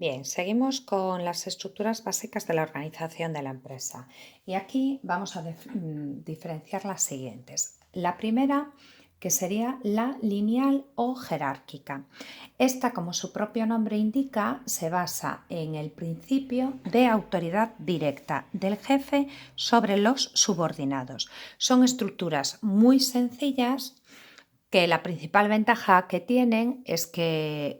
Bien, seguimos con las estructuras básicas de la organización de la empresa y aquí vamos a diferenciar las siguientes. La primera, que sería la lineal o jerárquica. Esta, como su propio nombre indica, se basa en el principio de autoridad directa del jefe sobre los subordinados. Son estructuras muy sencillas que la principal ventaja que tienen es que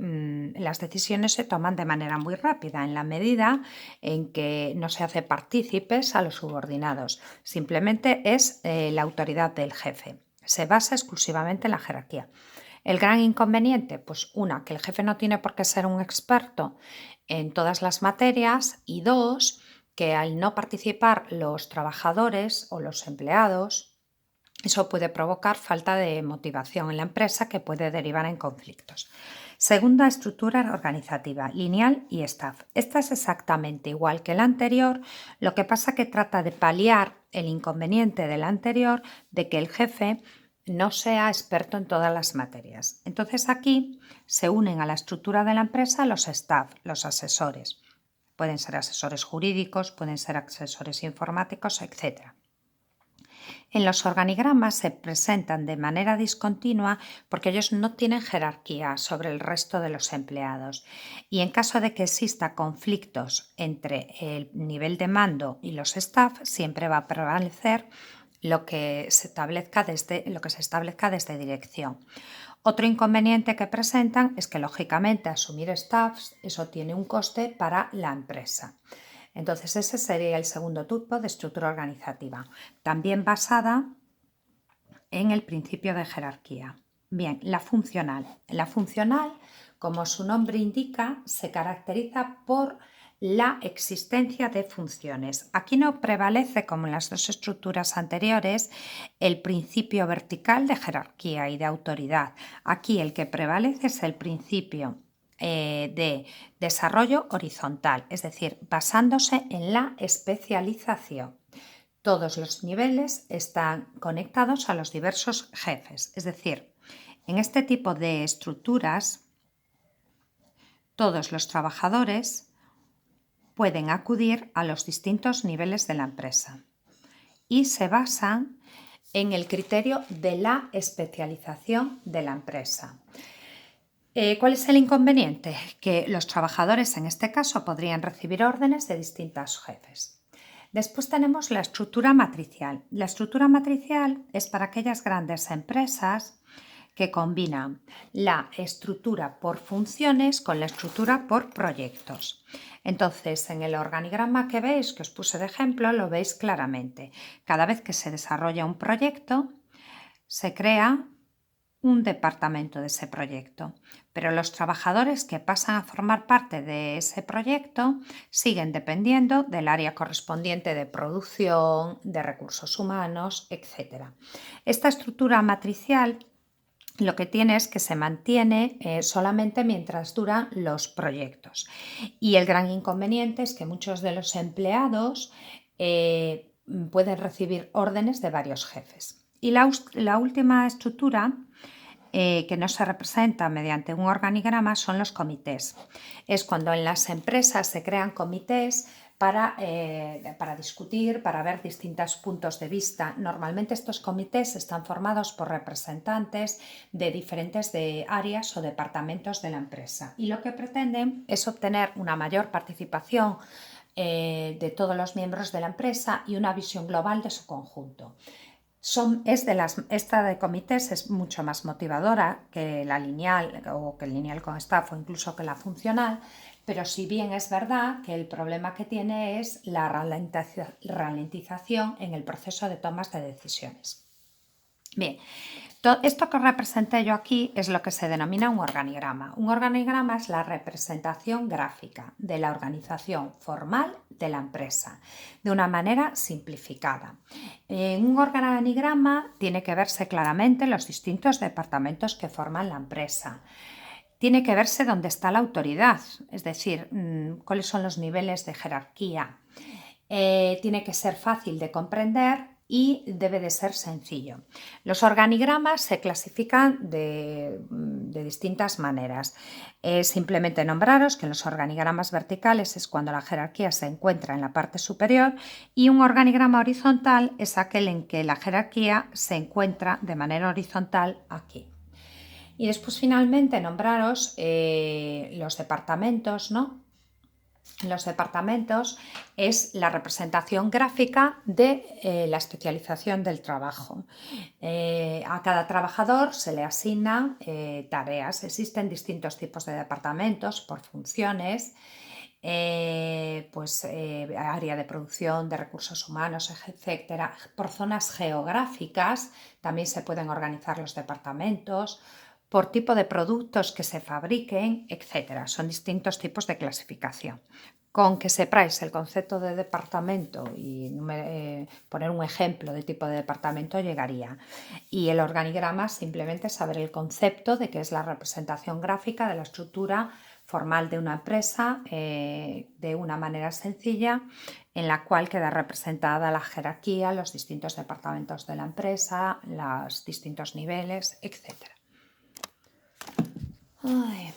las decisiones se toman de manera muy rápida, en la medida en que no se hace partícipes a los subordinados. Simplemente es la autoridad del jefe. Se basa exclusivamente en la jerarquía. El gran inconveniente, pues una, que el jefe no tiene por qué ser un experto en todas las materias y dos, que al no participar los trabajadores o los empleados, eso puede provocar falta de motivación en la empresa que puede derivar en conflictos. Segunda estructura organizativa, lineal y staff. Esta es exactamente igual que la anterior, lo que pasa que trata de paliar el inconveniente de la anterior de que el jefe no sea experto en todas las materias. Entonces aquí se unen a la estructura de la empresa los staff, los asesores. Pueden ser asesores jurídicos, pueden ser asesores informáticos, etc. En los organigramas se presentan de manera discontinua porque ellos no tienen jerarquía sobre el resto de los empleados y en caso de que exista conflictos entre el nivel de mando y los staff siempre va a prevalecer lo que se establezca desde dirección. Otro inconveniente que presentan es que lógicamente asumir staffs eso tiene un coste para la empresa. Entonces ese sería el segundo tipo de estructura organizativa, también basada en el principio de jerarquía. Bien, la funcional. La funcional, como su nombre indica, se caracteriza por la existencia de funciones. Aquí no prevalece, como en las dos estructuras anteriores, el principio vertical de jerarquía y de autoridad. Aquí el que prevalece es el principio de desarrollo horizontal, es decir, basándose en la especialización. Todos los niveles están conectados a los diversos jefes, es decir, en este tipo de estructuras, todos los trabajadores pueden acudir a los distintos niveles de la empresa y se basan en el criterio de la especialización de la empresa. ¿Cuál es el inconveniente? Que los trabajadores en este caso podrían recibir órdenes de distintos jefes. Después tenemos la estructura matricial. La estructura matricial es para aquellas grandes empresas que combinan la estructura por funciones con la estructura por proyectos. Entonces, en el organigrama que veis, que os puse de ejemplo, lo veis claramente. Cada vez que se desarrolla un proyecto, se crea un departamento de ese proyecto, pero los trabajadores que pasan a formar parte de ese proyecto siguen dependiendo del área correspondiente de producción, de recursos humanos, etc. Esta estructura matricial lo que tiene es que se mantiene solamente mientras duran los proyectos y el gran inconveniente es que muchos de los empleados pueden recibir órdenes de varios jefes. Y la última estructura que no se representa mediante un organigrama son los comités. Es cuando en las empresas se crean comités para discutir, para ver distintos puntos de vista. Normalmente estos comités están formados por representantes de diferentes áreas o departamentos de la empresa y lo que pretenden es obtener una mayor participación de todos los miembros de la empresa y una visión global de su conjunto. Esta de comités es mucho más motivadora que la lineal o que el lineal con staff o incluso que la funcional, pero si bien es verdad que el problema que tiene es la ralentización en el proceso de tomas de decisiones. Bien, esto que representé yo aquí es lo que se denomina un organigrama. Un organigrama es la representación gráfica de la organización formal de la empresa, de una manera simplificada. En un organigrama tiene que verse claramente los distintos departamentos que forman la empresa. Tiene que verse dónde está la autoridad, es decir, cuáles son los niveles de jerarquía. Tiene que ser fácil de comprender y debe de ser sencillo. Los organigramas se clasifican de distintas maneras. Simplemente nombraros que los organigramas verticales es cuando la jerarquía se encuentra en la parte superior y un organigrama horizontal es aquel en que la jerarquía se encuentra de manera horizontal aquí. Y después finalmente nombraros los departamentos, ¿no? Los departamentos es la representación gráfica de la especialización del trabajo. A cada trabajador se le asignan tareas. Existen distintos tipos de departamentos por funciones, área de producción, de recursos humanos, etcétera. Por zonas geográficas también se pueden organizar los departamentos, por tipo de productos que se fabriquen, etcétera. Son distintos tipos de clasificación. Con que sepáis el concepto de departamento y poner un ejemplo de tipo de departamento llegaría. Y el organigrama simplemente saber el concepto de que es la representación gráfica de la estructura formal de una empresa de una manera sencilla, en la cual queda representada la jerarquía, los distintos departamentos de la empresa, los distintos niveles, etc. Ay.